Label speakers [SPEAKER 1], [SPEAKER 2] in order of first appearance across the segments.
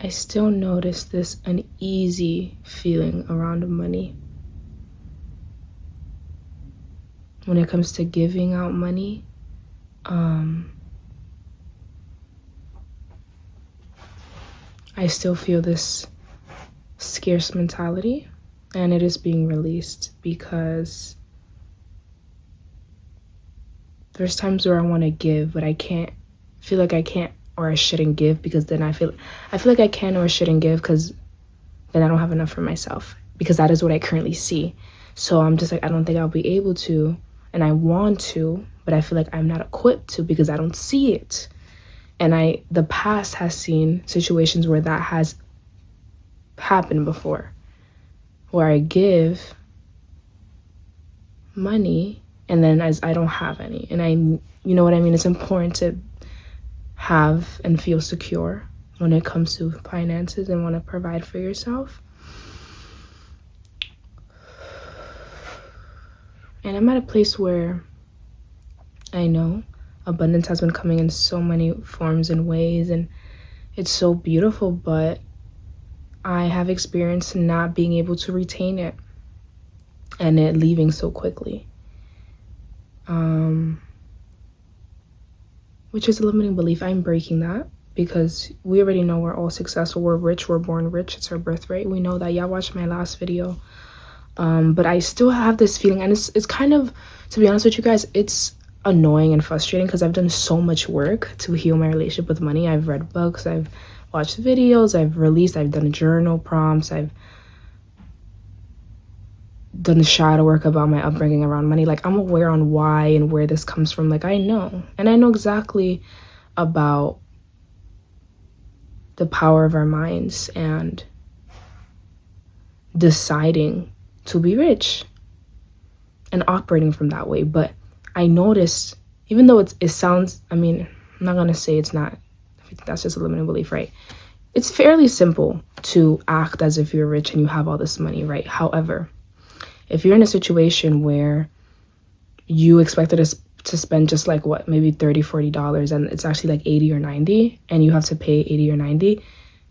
[SPEAKER 1] I still notice this uneasy feeling around money. When it comes to giving out money, I still feel this scarce mentality, and it is being released because there's times where I want to give, but I feel like I can't or I shouldn't give, because then I feel like I can or shouldn't give because then I don't have enough for myself, because that is what I currently see. So I'm just like, I don't think I'll be able to, and I want to, but I feel like I'm not equipped to because I don't see it. And the past has seen situations where that has happened before, where I give money and then as I don't have any. And you know what I mean? It's important to have and feel secure when it comes to finances and want to provide for yourself. And I'm at a place where I know abundance has been coming in so many forms and ways, and it's so beautiful, but I have experienced not being able to retain it and it leaving so quickly. Which is a limiting belief. I'm breaking that because we already know we're all successful. We're rich. We're born rich. It's our birthright. We know that. Y'all watched my last video. But I still have this feeling, and it's kind of, to be honest with you guys, it's annoying and frustrating because I've done so much work to heal my relationship with money. I've read books, I've watched videos, I've done journal prompts, I've done the shadow work about my upbringing around money. Like, I'm aware on why and where this comes from. Like, I know, and I know exactly about the power of our minds and deciding to be rich and operating from that way. But I noticed, even though it sounds, I mean, I'm not gonna say it's not, that's just a limiting belief, right? It's fairly simple to act as if you're rich and you have all this money, right? However, if you're in a situation where you expected to spend just like what, maybe $30, $40, and it's actually like 80 or 90, and you have to pay 80 or 90,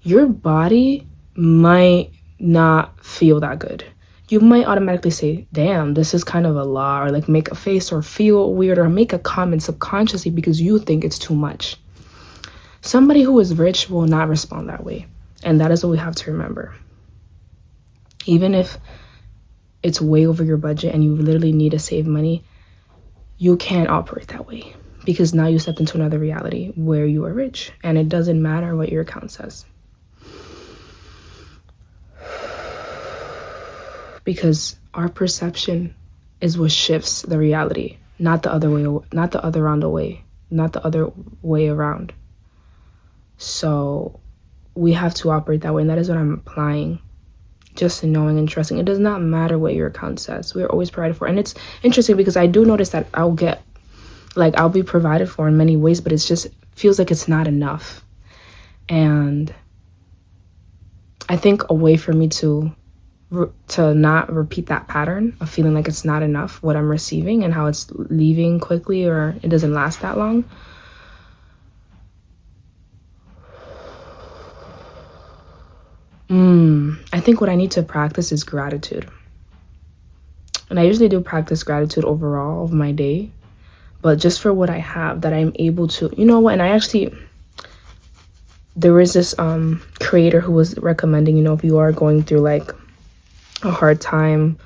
[SPEAKER 1] your body might not feel that good. You might automatically say, damn, this is kind of a lot, or like make a face or feel weird or make a comment subconsciously because you think it's too much. Somebody who is rich will not respond that way. And that is what we have to remember. Even if it's way over your budget and you literally need to save money, you can't operate that way because now you stepped into another reality where you are rich and it doesn't matter what your account says. Because our perception is what shifts the reality, not the other way around. So we have to operate that way, and that is what I'm applying. Just knowing and trusting. It does not matter what your account says. We're always provided for. And it's interesting because I do notice that I'll be provided for in many ways, but it's just feels like it's not enough. And I think a way for me to not repeat that pattern of feeling like it's not enough what I'm receiving and how it's leaving quickly or it doesn't last that long. I think what I need to practice is gratitude. And I usually do practice gratitude overall of my day, but just for what I have, that I'm able to, you know what, and there was this creator who was recommending, if you are going through like a hard time,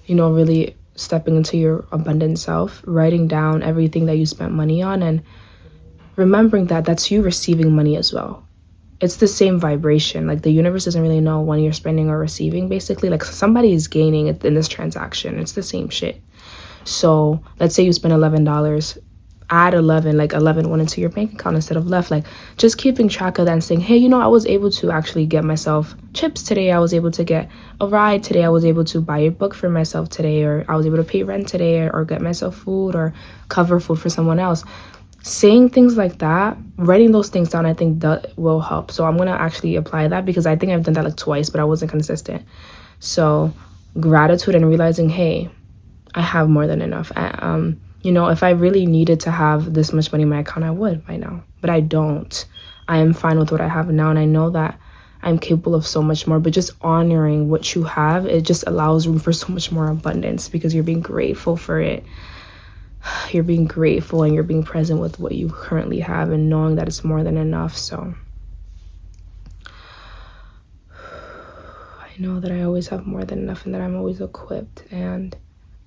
[SPEAKER 1] really stepping into your abundant self, writing down everything that you spent money on and remembering that that's you receiving money as well. It's the same vibration. Like, the universe doesn't really know when you're spending or receiving, basically. Like, somebody is gaining in this transaction. It's the same shit. So let's say you spend $11, add 11, like 11 went into your bank account instead of left. Like, just keeping track of that and saying, hey, I was able to actually get myself chips today. I was able to get a ride today. I was able to buy a book for myself today, or I was able to pay rent today, or get myself food or cover food for someone else. Saying things like that, writing those things down, I think that will help. So I'm going to actually apply that because I think I've done that like twice, but I wasn't consistent. So gratitude and realizing, hey, I have more than enough. If I really needed to have this much money in my account, I would by now, but I don't. I am fine with what I have now. And I know that I'm capable of so much more. But just honoring what you have, it just allows room for so much more abundance, because you're being grateful for it. You're being grateful and you're being present with what you currently have and knowing that it's more than enough. So I know that I always have more than enough and that I'm always equipped, and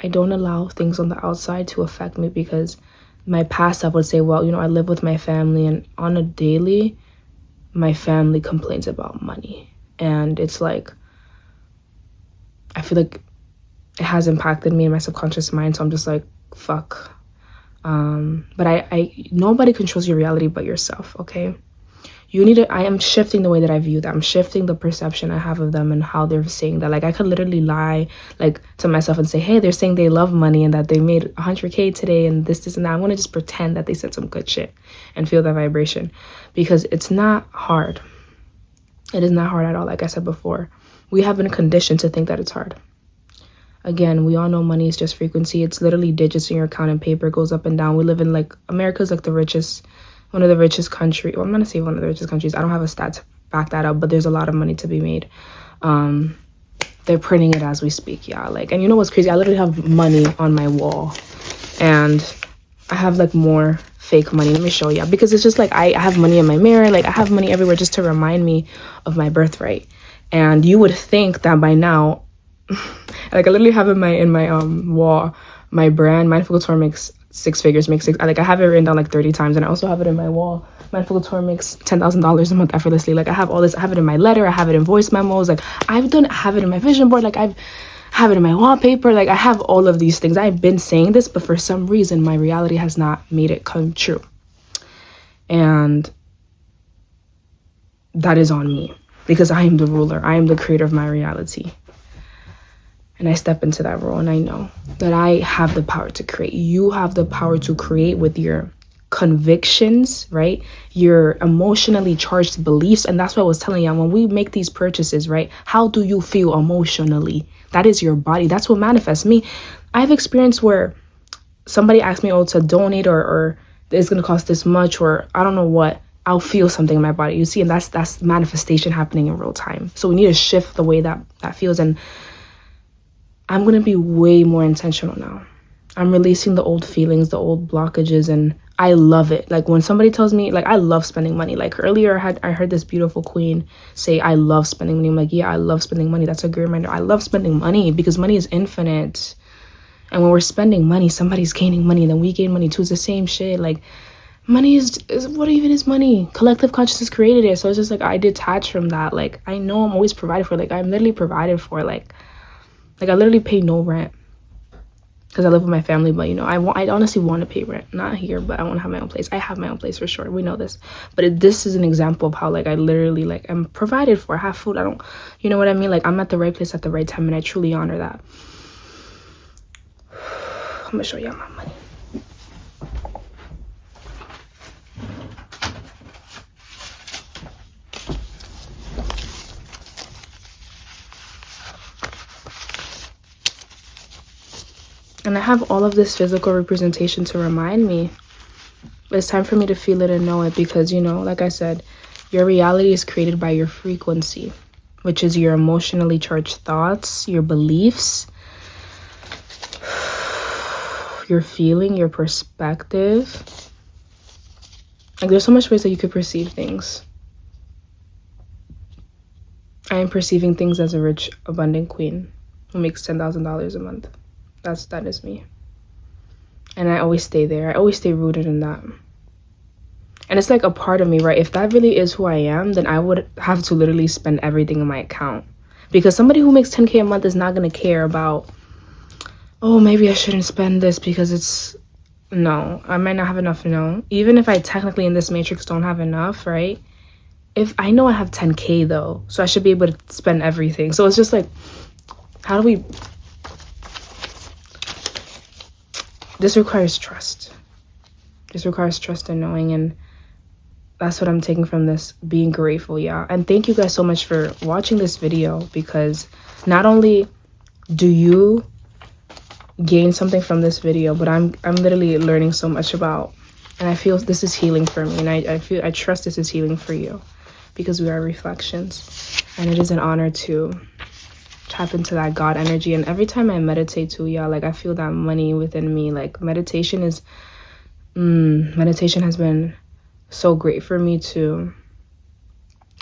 [SPEAKER 1] I don't allow things on the outside to affect me, because my past self would say, well, you know, I live with my family, and on a daily, my family complains about money. And it's like, I feel like it has impacted me in my subconscious mind. So I'm just like, fuck. But I nobody controls your reality but yourself, okay? You need to, I am shifting the way that I view them. I'm shifting the perception I have of them and how they're saying that. Like, I could literally lie, like, to myself and say, hey, they're saying they love money and that they made 100K today and this and that. I'm going to just pretend that they said some good shit and feel that vibration, because it's not hard. It is not hard at all. Like I said before, we have been conditioned to think that it's hard. Again, we all know money is just frequency. It's literally digits in your account and paper goes up and down. We live in, like, America's like the richest, one of the richest country. Well, I'm gonna say one of the richest countries. I don't have a stat to back that up, but there's a lot of money to be made. They're printing it as we speak, yeah. Like, and you know what's crazy? I literally have money on my wall, and I have like more fake money. Let me show you, because it's just like I have money in my mirror. Like, I have money everywhere just to remind me of my birthright. And you would think that by now, like, I literally have in my wall, my brand, Mindful Couture makes 6 figures, makes six. Like, I have it written down like 30 times, and I also have it in my wall. Mindful Couture makes $10,000 a month effortlessly. Like, I have all this. I have it in my letter. I have it in voice memos. Like, I have it in my vision board. Like, I have it in my wallpaper. Like, I have all of these things. I've been saying this, but for some reason, my reality has not made it come true. And that is on me, because I am the ruler. I am the creator of my reality. And I step into that role, and I know that I have the power to create. You have the power to create with your convictions, right? Your emotionally charged beliefs. And that's what I was telling you. When we make these purchases, right? How do you feel emotionally? That is your body. That's what manifests me. I've experienced where somebody asked me, oh, to donate or it's going to cost this much, or I don't know what. I'll feel something in my body, you see, and that's manifestation happening in real time. So we need to shift the way that feels. And I'm going to be way more intentional now. I'm releasing the old feelings, the old blockages, and I love it. Like, when somebody tells me, like, I love spending money. Like, earlier I heard this beautiful queen say, I love spending money. I'm like, yeah, I love spending money. That's a great reminder. I love spending money, because money is infinite. And when we're spending money, somebody's gaining money, then we gain money too. It's the same shit. Like, money is what even is money? Collective consciousness created it. So it's just like, I detach from that. Like, I know I'm always provided for. Like, I'm literally provided for. Like I literally pay no rent, because I live with my family. But, you know, I honestly want to pay rent. Not here, but I want to have my own place. I have my own place for sure. We know this. But this is an example of how, like, I literally, like, I'm provided for. I have food. I don't, you know what I mean? Like, I'm at the right place at the right time, and I truly honor that. I'm going to show y'all my money. And I have all of this physical representation to remind me. But it's time for me to feel it and know it, because, you know, like I said, your reality is created by your frequency, which is your emotionally charged thoughts, your beliefs, your feeling, your perspective. Like, there's so much ways that you could perceive things. I am perceiving things as a rich, abundant queen who makes $10,000 a month. That is me. And I always stay there. I always stay rooted in that. And it's like a part of me, right? If that really is who I am, then I would have to literally spend everything in my account. Because somebody who makes 10K a month is not going to care about, oh, maybe I shouldn't spend this because it's, no, I might not have enough, no. Even if I technically in this matrix don't have enough, right? If I know I have 10K though, so I should be able to spend everything. So it's just like, how do we... This requires trust. This requires trust and knowing, and that's what I'm taking from this, being grateful, yeah. And thank you guys so much for watching this video, because not only do you gain something from this video, but I'm literally learning so much about, and I feel this is healing for me, and I trust this is healing for you. because we are reflections. And it is an honor to tap into that God energy. And every time I meditate too, yeah, like I feel that money within me. Like meditation has been so great for me to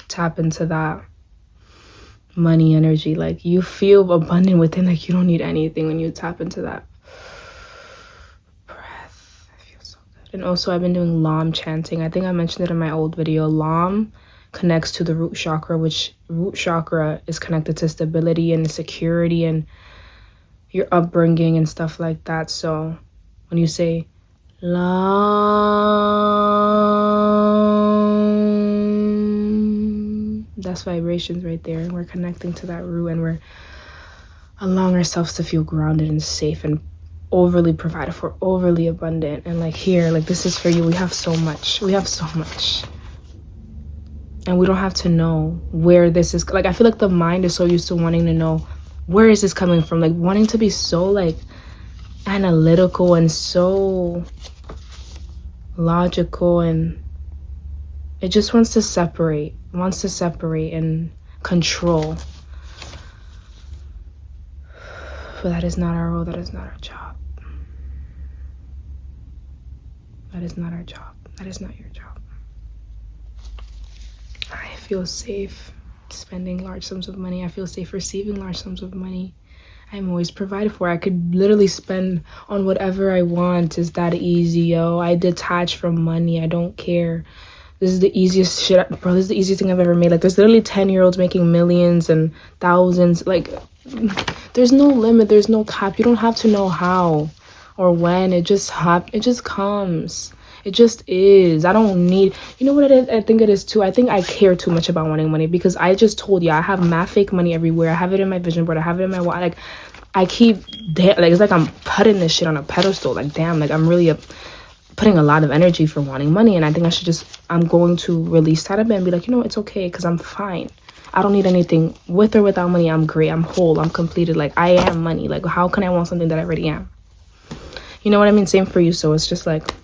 [SPEAKER 1] tap into that money energy. Like you feel abundant within, like you don't need anything when you tap into that breath. I feel so good. And also I've been doing Lam chanting. I think I mentioned it in my old video. Lam connects to the root chakra, which root chakra is connected to stability and security and your upbringing and stuff like that. So when you say Lam, that's vibrations right there. And we're connecting to that root and we're allowing ourselves to feel grounded and safe and overly provided for, overly abundant. And like here, like this is for you. We have so much. We have so much. And we don't have to know where this is. Like I feel like the mind is so used to wanting to know where is this coming from, like wanting to be so like analytical and so logical, and it just wants to separate and control. But that is not our role. That is not our job. That is not our job. That is not your job. I feel safe spending large sums of money. I feel safe receiving large sums of money. I'm always provided for. I could literally spend on whatever I want. It's that easy, yo. I detach from money. I don't care. This is the easiest shit, bro. This is the easiest thing I've ever made. Like, there's literally 10-year-olds making millions and thousands. Like, there's no limit. There's no cap. You don't have to know how or when. It just comes. It just is. I don't need, you know what it is? I think it is too. I think I care too much about wanting money because I just told you I have mad fake money everywhere. I have it in my vision board. I have it in my wallet. Like I keep, like it's like I'm putting this shit on a pedestal. Like damn, like I'm really putting a lot of energy for wanting money. And I think I'm going to release that a bit and be like, you know, it's okay because I'm fine. I don't need anything with or without money. I'm great. I'm whole. I'm completed. Like I am money. Like how can I want something that I already am? You know what I mean? Same for you. So it's just like,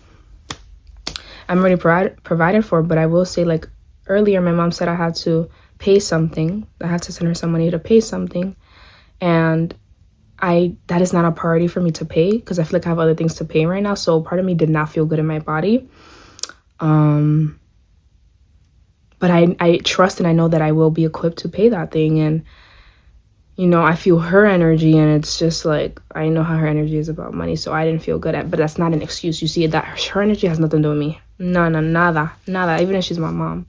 [SPEAKER 1] I'm already provided for, but I will say, like earlier, my mom said I had to pay something. I had to send her some money to pay something. And that is not a priority for me to pay because I feel like I have other things to pay right now. So part of me did not feel good in my body. But I trust and I know that I will be equipped to pay that thing. And, you know, I feel her energy and it's just like, I know how her energy is about money. So I didn't feel good but that's not an excuse. You see that her energy has nothing to do with me. No, nada, even if she's my mom.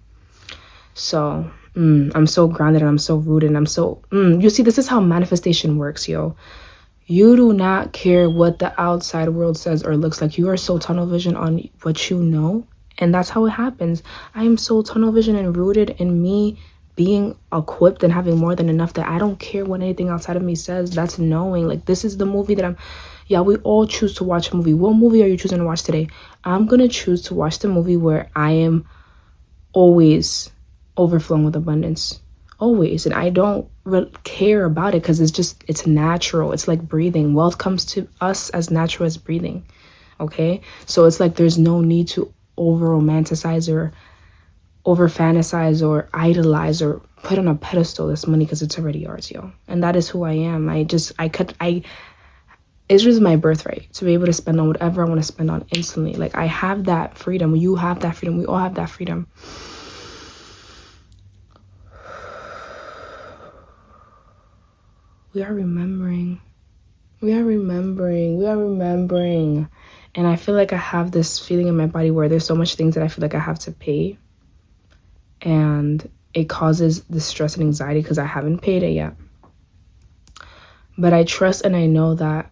[SPEAKER 1] So I'm so grounded and I'm so rooted and I'm so, you see, this is how manifestation works, yo. You do not care what the outside world says or looks like. You are so tunnel vision on what you know. And that's how it happens. I am so tunnel vision and rooted in me being equipped and having more than enough that I don't care what anything outside of me says. That's knowing, like, this is the movie that we all choose to watch a movie. What movie are you choosing to watch today? I'm gonna choose to watch the movie where I am always overflowing with abundance, always. And I don't care about it because it's natural. It's like breathing. Wealth comes to us as natural as breathing. Okay, so it's like there's no need to over romanticize or over fantasize or idolize or put on a pedestal this money because it's already yours, yo. And that is who I am. It's just my birthright to be able to spend on whatever I want to spend on instantly. Like I have that freedom. You have that freedom. We all have that freedom. We are remembering. And I feel like I have this feeling in my body where there's so much things that I feel like I have to pay. And it causes the stress and anxiety because I haven't paid it yet. But I trust and I know that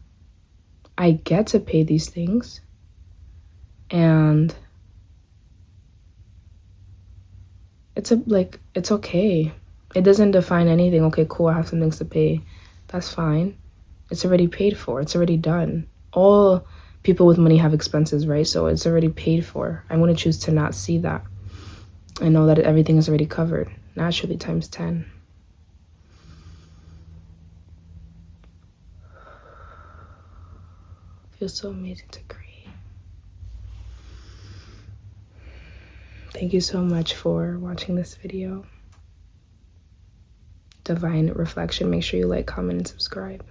[SPEAKER 1] I get to pay these things. And it's okay. It doesn't define anything. Okay, cool, I have some things to pay. That's fine. It's already paid for. It's already done. All people with money have expenses, right? So it's already paid for. I'm going to choose to not see that. I know that everything is already covered, naturally times 10. Feels so amazing to create. Thank you so much for watching this video. Divine Reflection. Make sure you like, comment, and subscribe.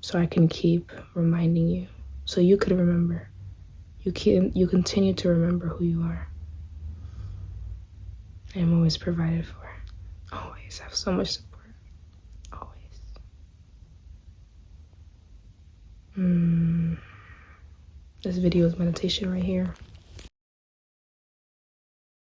[SPEAKER 1] So I can keep reminding you. So you could remember. You continue to remember who you are. I am always provided for. Always. I have so much support. Always. This video is meditation right here.